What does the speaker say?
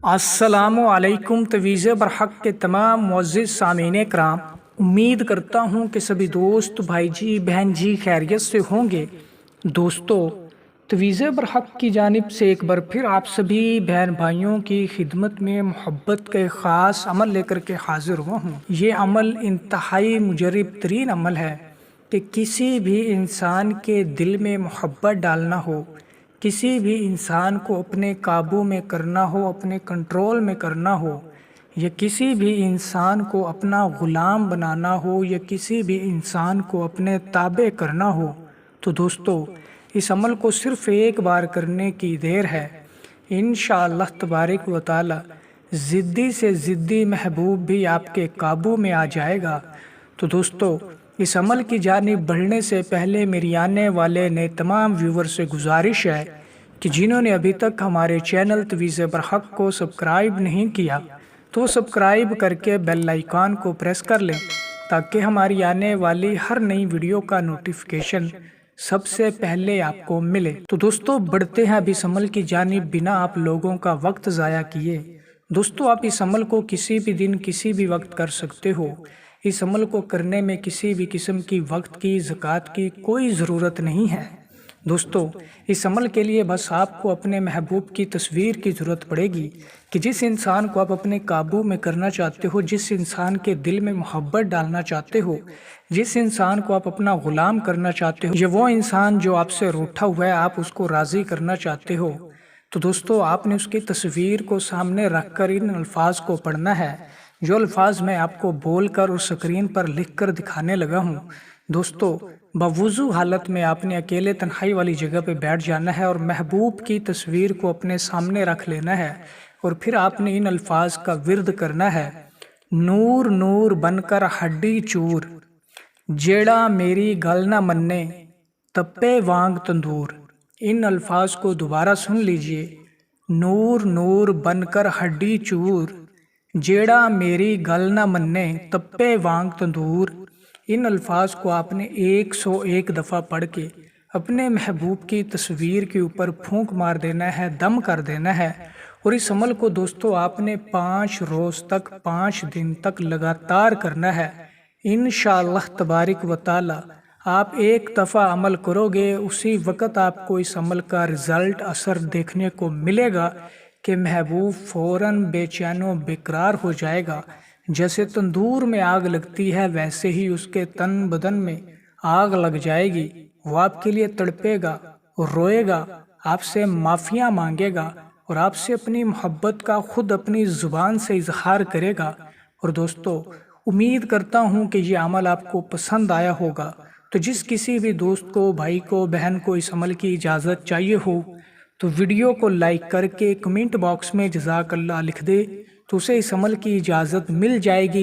السلام علیکم تویز برحق کے تمام معزز سامعین کرام، امید کرتا ہوں کہ سبھی دوست بھائی جی بہن جی خیریت سے ہوں گے۔ دوستو، تویز برحق کی جانب سے ایک بار پھر آپ سبھی بہن بھائیوں کی خدمت میں محبت کا ایک خاص عمل لے کر کے حاضر ہوا ہوں۔ یہ عمل انتہائی مجرب ترین عمل ہے کہ کسی بھی انسان کے دل میں محبت ڈالنا ہو، کسی بھی انسان کو اپنے قابو میں کرنا ہو، اپنے کنٹرول میں کرنا ہو، یا کسی بھی انسان کو اپنا غلام بنانا ہو، یا کسی بھی انسان کو اپنے تابع کرنا ہو، تو دوستو اس عمل کو صرف ایک بار کرنے کی دیر ہے۔ انشاءاللہ تبارک و تعالی ضدی سے ضدی محبوب بھی آپ کے قابو میں آ جائے گا۔ تو دوستو اس عمل کی جانب بڑھنے سے پہلے میری آنے والے نئے تمام ویور سے گزارش ہے کہ جنہوں نے ابھی تک ہمارے چینل تویز برحق کو سبسکرائب نہیں کیا تو سبسکرائب کر کے بیل آئیکن کو پریس کر لیں تاکہ ہماری آنے والی ہر نئی ویڈیو کا نوٹیفیکیشن سب سے پہلے آپ کو ملے۔ تو دوستو بڑھتے ہیں اب اس عمل کی جانب بنا آپ لوگوں کا وقت ضائع کیے۔ دوستو آپ اس عمل کو کسی بھی دن کسی بھی وقت کر سکتے ہو۔ اس عمل کو کرنے میں کسی بھی قسم کی وقت کی زکوٰۃ کی کوئی ضرورت نہیں ہے۔ دوستو اس عمل کے لیے بس آپ کو اپنے محبوب کی تصویر کی ضرورت پڑے گی کہ جس انسان کو آپ اپنے قابو میں کرنا چاہتے ہو، جس انسان کے دل میں محبت ڈالنا چاہتے ہو، جس انسان کو آپ اپنا غلام کرنا چاہتے ہو، یہ وہ انسان جو آپ سے روٹھا ہوا ہے، آپ اس کو راضی کرنا چاہتے ہو، تو دوستو آپ نے اس کی تصویر کو سامنے رکھ کر ان الفاظ کو پڑھنا ہے جو الفاظ میں آپ کو بول کر اور سکرین پر لکھ کر دکھانے لگا ہوں۔ دوستو بوضو حالت میں آپ نے اکیلے تنہائی والی جگہ پہ بیٹھ جانا ہے اور محبوب کی تصویر کو اپنے سامنے رکھ لینا ہے، اور پھر آپ نے ان الفاظ کا ورد کرنا ہے: نور نور بن کر ہڈی چور، جیڑا میری گل نہ مننے تپے وانگ تندور۔ ان الفاظ کو دوبارہ سن لیجئے: نور نور بن کر ہڈی چور، جیڑا میری گل نہ مننے تپے وانگ تندور۔ ان الفاظ کو آپ نے 101 دفعہ پڑھ کے اپنے محبوب کی تصویر کے اوپر پھونک مار دینا ہے، دم کر دینا ہے، اور اس عمل کو دوستو آپ نے 5 روز تک 5 دن تک لگاتار کرنا ہے۔ انشاءاللہ تبارک و تعالی آپ ایک دفعہ عمل کرو گے، اسی وقت آپ کو اس عمل کا رزلٹ اثر دیکھنے کو ملے گا کہ محبوب فوراً بے چین و بیقرار ہو جائے گا۔ جیسے تندور میں آگ لگتی ہے ویسے ہی اس کے تن بدن میں آگ لگ جائے گی۔ وہ آپ کے لیے تڑپے گا اور روئے گا، آپ سے معافیاں مانگے گا، اور آپ سے اپنی محبت کا خود اپنی زبان سے اظہار کرے گا۔ اور دوستو امید کرتا ہوں کہ یہ عمل آپ کو پسند آیا ہوگا۔ تو جس کسی بھی دوست کو، بھائی کو، بہن کو اس عمل کی اجازت چاہیے ہو تو ویڈیو کو لائک کر کے کمنٹ باکس میں جزاک اللہ لکھ دے، تو اسے اس عمل کی اجازت مل جائے گی۔